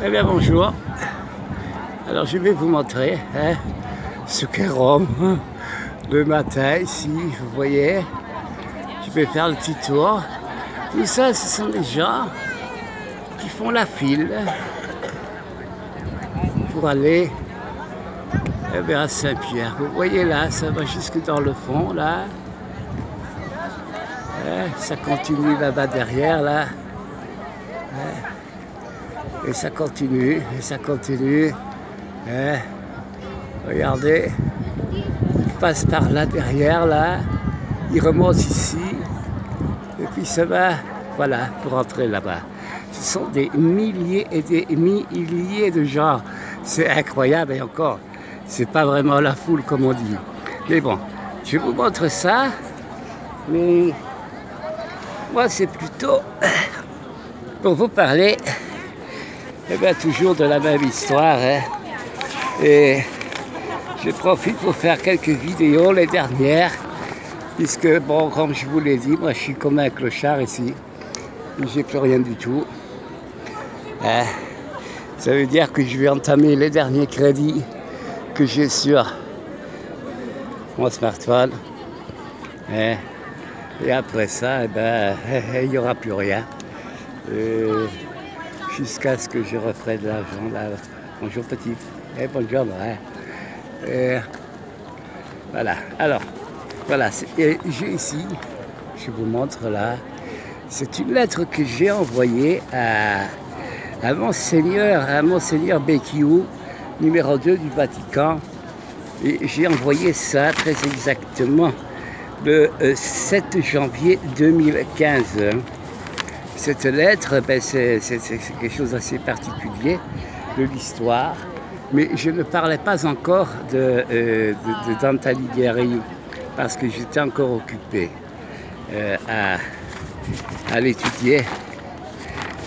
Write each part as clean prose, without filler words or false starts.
Eh bien bonjour, alors je vais vous montrer ce qu'est Rome le matin ici, vous voyez, je vais faire le petit tour. Tout ça ce sont des gens qui font la file pour aller à Saint-Pierre. Vous voyez là, ça va jusque dans le fond là, ça continue là-bas derrière là. Et ça continue, et ça continue. Regardez, il passe par là derrière, là, il remonte ici, et puis ça va, voilà, pour entrer là-bas. Ce sont des milliers et des milliers de gens. C'est incroyable, et encore, c'est pas vraiment la foule comme on dit. Mais bon, je vous montre ça, mais moi c'est plutôt pour vous parler. Eh bien, toujours de la même histoire. Et je profite pour faire quelques vidéos, les dernières, puisque, bon, comme je vous l'ai dit, moi je suis comme un clochard ici. J'ai plus rien du tout. Ça veut dire que je vais entamer les derniers crédits que j'ai sur mon smartphone. Et après ça, eh ben, il n'y aura plus rien. Jusqu'à ce que je referai de l'argent là. Bonjour petite. Bonjour. Voilà. Alors, voilà. J'ai ici, je vous montre là. C'est une lettre que j'ai envoyée à Monseigneur Becchiu, numéro 2 du Vatican. Et j'ai envoyé ça très exactement le 7 janvier 2015. Cette lettre, ben, c'est quelque chose d'assez particulier de l'histoire, mais je ne parlais pas encore de Dante Alighieri parce que j'étais encore occupé à l'étudier.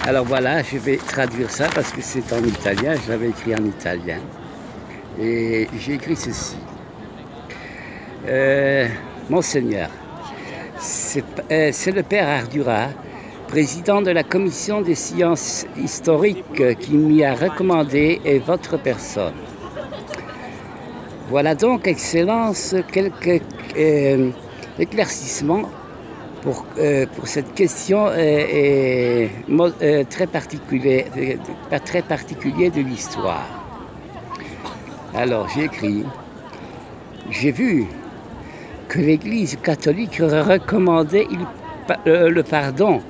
Alors voilà, je vais traduire ça parce que c'est en italien, je l'avais écrit en italien. Et j'ai écrit ceci. Monseigneur, c'est le père Ardura, président de la commission des sciences historiques, qui m'y a recommandé et votre personne. Voilà donc, Excellence, quelques éclaircissements pour cette question très particulier de l'histoire. Alors, j'ai écrit, j'ai vu que l'Église catholique recommandait le pardon.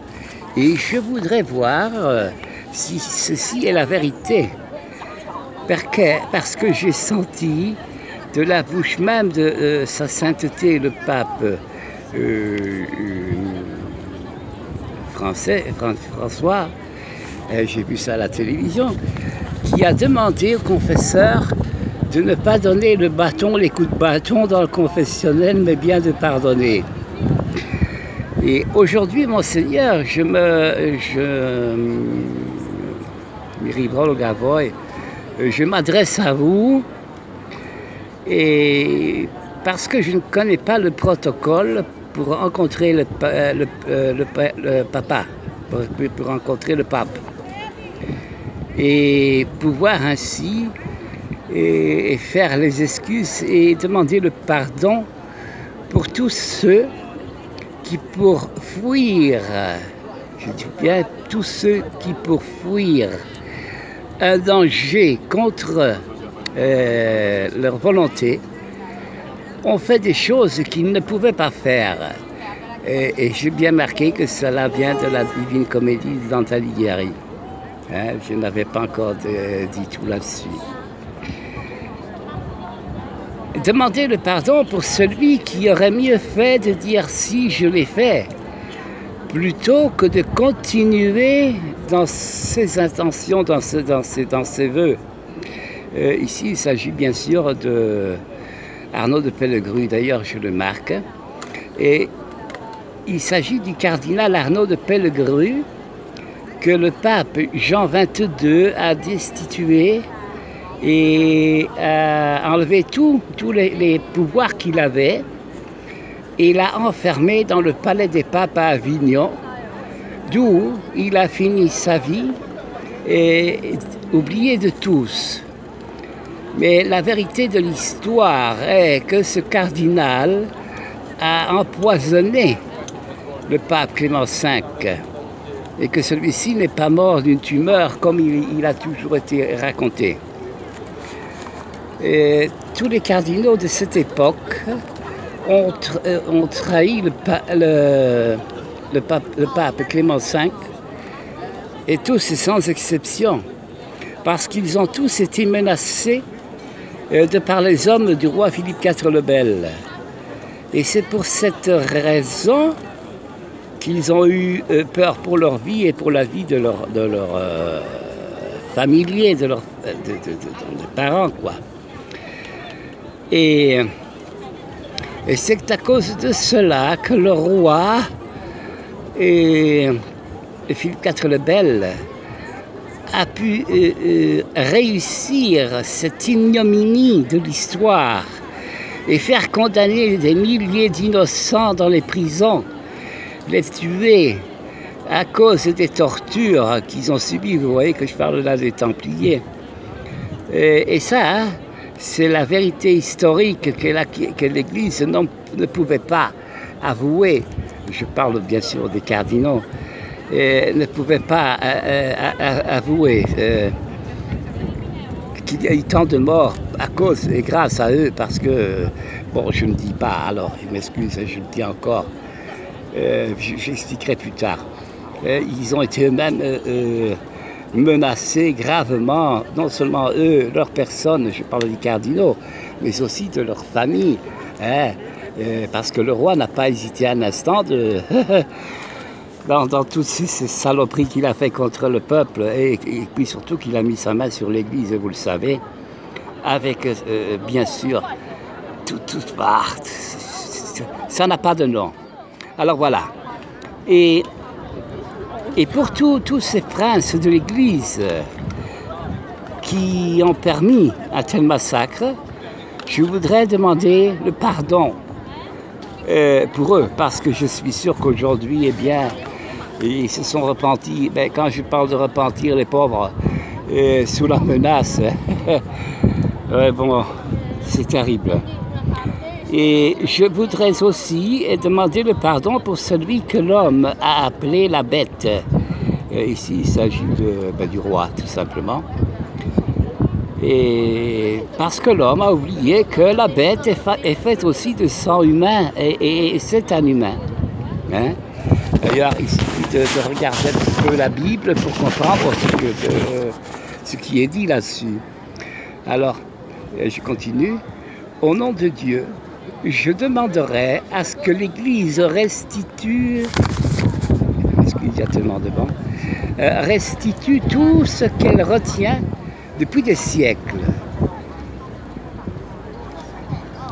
Et je voudrais voir si ceci est la vérité, parce que j'ai senti de la bouche même de sa sainteté, le pape François, j'ai vu ça à la télévision, qui a demandé au confesseur de ne pas donner les coups de bâton dans le confessionnel, mais bien de pardonner. Et aujourd'hui, Monseigneur, je m'adresse à vous, et parce que je ne connais pas le protocole pour rencontrer le papa, pour rencontrer le pape, et pouvoir ainsi faire les excuses et demander le pardon pour tous ceux qui pour fuir, je dis bien tous ceux qui pour fuir un danger contre leur volonté ont fait des choses qu'ils ne pouvaient pas faire. Et j'ai bien marqué que cela vient de la Divine Comédie de Dante Alighieri. Je n'avais pas encore dit tout là-dessus. Demander le pardon pour celui qui aurait mieux fait de dire si je l'ai fait, plutôt que de continuer dans ses intentions, dans ses vœux. Ici, il s'agit bien sûr de Arnaud de Pellegru, d'ailleurs je le marque. Et il s'agit du cardinal Arnaud de Pellegru que le pape Jean XXII a destitué et a enlevé tous les pouvoirs qu'il avait et l'a enfermé dans le palais des papes à Avignon, d'où il a fini sa vie et oublié de tous. Mais la vérité de l'histoire est que ce cardinal a empoisonné le pape Clément V et que celui-ci n'est pas mort d'une tumeur comme il a toujours été raconté. Et tous les cardinaux de cette époque ont trahi le pape Clément V, et tous sans exception, parce qu'ils ont tous été menacés de par les hommes du roi Philippe IV le Bel. Et c'est pour cette raison qu'ils ont eu peur pour leur vie et pour la vie de leurs familiers, de leurs parents, quoi. Et c'est à cause de cela que le roi et Philippe IV le Bel a pu réussir cette ignominie de l'histoire et faire condamner des milliers d'innocents dans les prisons, les tuer à cause des tortures qu'ils ont subies. Vous voyez que je parle là des Templiers. Et ça, c'est la vérité historique que l'Église ne pouvait pas avouer. Je parle bien sûr des cardinaux. Ne pouvait pas avouer qu'il y a eu tant de morts à cause et grâce à eux, parce que, bon, je ne dis pas, alors, je m'excuse, je le dis encore, j'expliquerai plus tard. Ils ont été eux-mêmes menacés gravement, non seulement eux, leurs personnes, je parle des cardinaux, mais aussi de leur famille, hein, parce que le roi n'a pas hésité un instant de... Dans toutes ces saloperies qu'il a fait contre le peuple, et puis surtout qu'il a mis sa main sur l'Église, vous le savez, avec bien sûr tout ça n'a pas de nom. Alors voilà. Et pour tous ces princes de l'Église qui ont permis un tel massacre, je voudrais demander le pardon pour eux, parce que je suis sûr qu'aujourd'hui, eh bien, ils se sont repentis. Ben, quand je parle de repentir, les pauvres, sous la menace, bon, c'est terrible. Et je voudrais aussi demander le pardon pour celui que l'homme a appelé la bête. Ici, il s'agit du roi, tout simplement. Et parce que l'homme a oublié que la bête est faite aussi de sang humain, et c'est un humain. Hein? D'ailleurs, il suffit de regarder un petit peu la Bible pour comprendre ce qui est dit là-dessus. Alors, je continue. Au nom de Dieu, je demanderai à ce que l'Église restitue, excusez, il y a tellement de vent, restitue tout ce qu'elle retient depuis des siècles.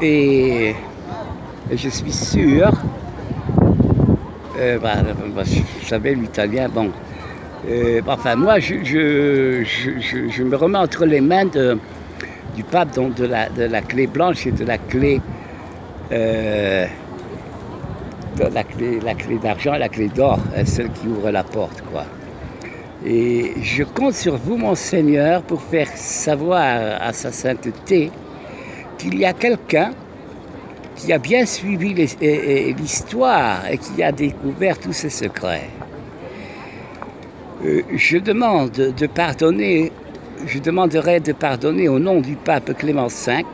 Et je suis sûr, vous savez, l'italien, bon, enfin moi je me remets entre les mains du pape, donc de la clé blanche et de la clé d'argent et la clé d'or, celle qui ouvre la porte, quoi. Et je compte sur vous, mon Seigneur, pour faire savoir à sa sainteté qu'il y a quelqu'un qui a bien suivi l'histoire et qui a découvert tous ses secrets. Je demanderai de pardonner au nom du pape Clément V,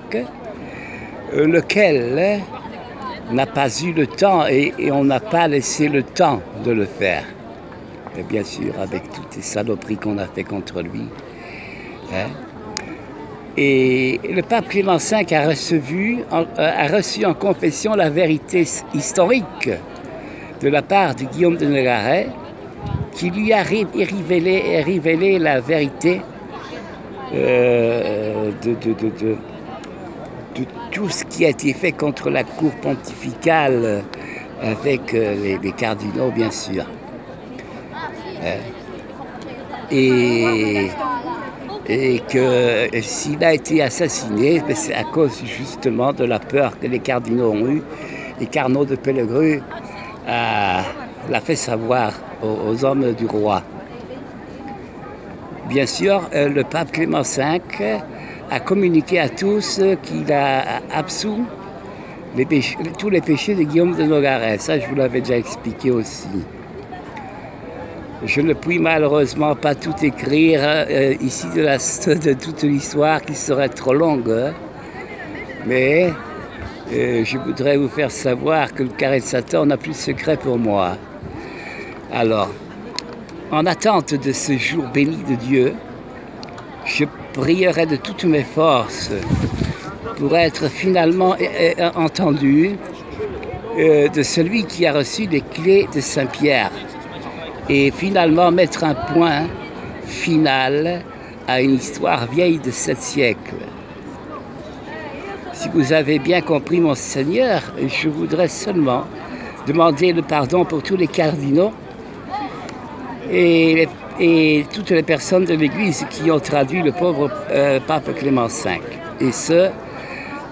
lequel n'a pas eu le temps et on n'a pas laissé le temps de le faire. Et bien sûr, avec toutes les saloperies qu'on a fait contre lui. Hein? Et le pape Clément V a reçu en confession la vérité historique de la part de Guillaume de Nogaret, qui lui a révélé la vérité de tout ce qui a été fait contre la cour pontificale avec les cardinaux, bien sûr. Et que s'il a été assassiné, c'est à cause justement de la peur que les cardinaux ont eue. Et Carnot de Pellegru l'a fait savoir aux hommes du roi. Bien sûr, le pape Clément V a communiqué à tous qu'il a absous tous les péchés de Guillaume de Nogaret. Ça, je vous l'avais déjà expliqué aussi. Je ne puis malheureusement pas tout écrire ici de toute l'histoire qui serait trop longue, hein. Mais je voudrais vous faire savoir que le carré de Satan n'a plus de secret pour moi. Alors, en attente de ce jour béni de Dieu, je prierai de toutes mes forces pour être finalement entendu de celui qui a reçu les clés de Saint-Pierre et finalement mettre un point final à une histoire vieille de 7 siècles. Si vous avez bien compris, mon Seigneur, je voudrais seulement demander le pardon pour tous les cardinaux et toutes les personnes de l'Église qui ont traduit le pauvre pape Clément V. Et ce,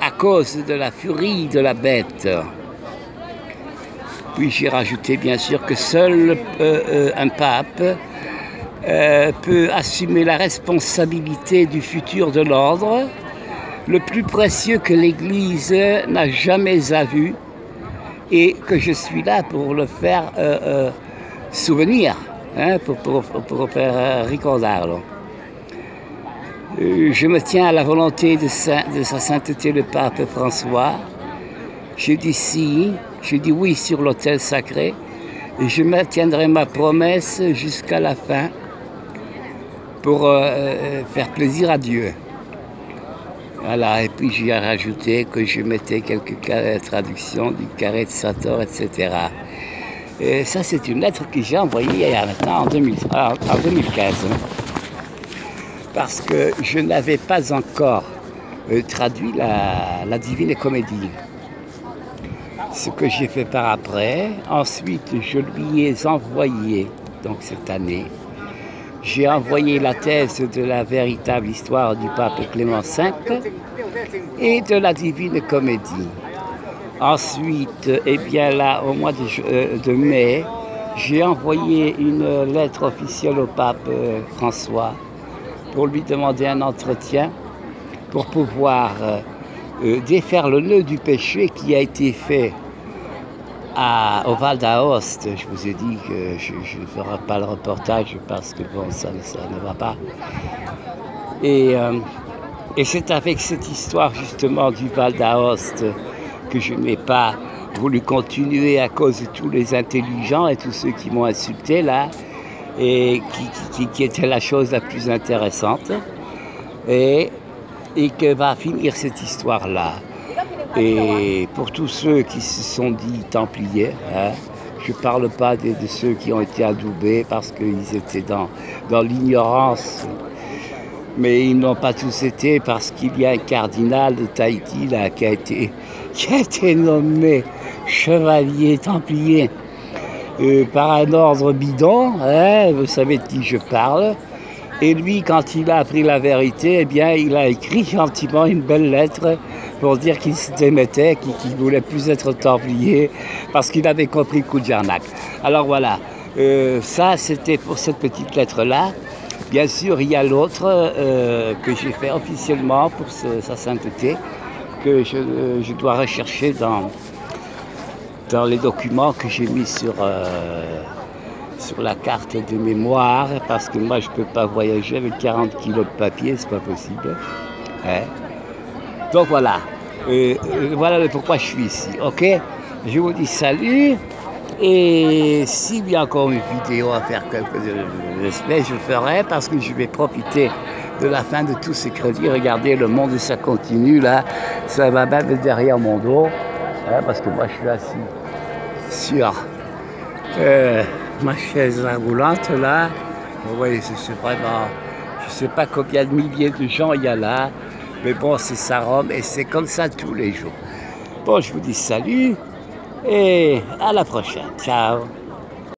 à cause de la furie de la bête. Puis j'ai rajouté bien sûr que seul un pape peut assumer la responsabilité du futur de l'ordre, le plus précieux que l'Église n'a jamais vu, et que je suis là pour le faire souvenir, hein, pour faire ricordarlo. Je me tiens à la volonté de sa sainteté le pape François. Je dis oui sur l'autel sacré et je maintiendrai ma promesse jusqu'à la fin pour faire plaisir à Dieu. Voilà, et puis j'ai rajouté que je mettais quelques traductions du carré de Satan, etc. Et ça, c'est une lettre que j'ai envoyée il y a maintenant en 2015. Parce que je n'avais pas encore traduit la Divine Comédie. Ce que j'ai fait par après. Ensuite, je lui ai envoyé, donc cette année, j'ai envoyé la thèse de la véritable histoire du pape Clément V et de la Divine Comédie. Ensuite, eh bien là, au mois de mai, j'ai envoyé une lettre officielle au pape François pour lui demander un entretien pour pouvoir défaire le nœud du péché qui a été fait au Val d'Aoste. Je vous ai dit que je ne ferai pas le reportage parce que bon, ça ne va pas. Et c'est avec cette histoire justement du Val d'Aoste que je n'ai pas voulu continuer à cause de tous les intelligents et tous ceux qui m'ont insulté là, et qui était la chose la plus intéressante, et que va finir cette histoire-là. Et pour tous ceux qui se sont dit templiers, hein, je ne parle pas de ceux qui ont été adoubés parce qu'ils étaient dans l'ignorance, mais ils n'ont pas tous été parce qu'il y a un cardinal de Tahiti là, qui a été nommé chevalier templier par un ordre bidon, hein, vous savez de qui je parle. Et lui, quand il a appris la vérité, eh bien, il a écrit gentiment une belle lettre pour dire qu'il se démettait, qu'il ne voulait plus être templier, parce qu'il avait compris le coup de Jarnac. Alors voilà, ça c'était pour cette petite lettre-là. Bien sûr, il y a l'autre que j'ai fait officiellement pour sa sainteté, que je dois rechercher dans les documents que j'ai mis sur la carte de mémoire, parce que moi je ne peux pas voyager avec 40 kilos de papier, c'est pas possible. Hein? Donc voilà, voilà pourquoi je suis ici, ok? Je vous dis salut, et s'il y a encore une vidéo à faire quelques espèces, je le ferai, parce que je vais profiter de la fin de tous ces crédits. Regardez, le monde ça continue là, ça va même derrière mon dos, hein, parce que moi je suis assis sur ma chaise roulante là. Vous voyez, c'est vraiment, je ne sais pas combien de milliers de gens il y a là, mais bon, c'est ça Rome et c'est comme ça tous les jours. Bon, je vous dis salut et à la prochaine. Ciao.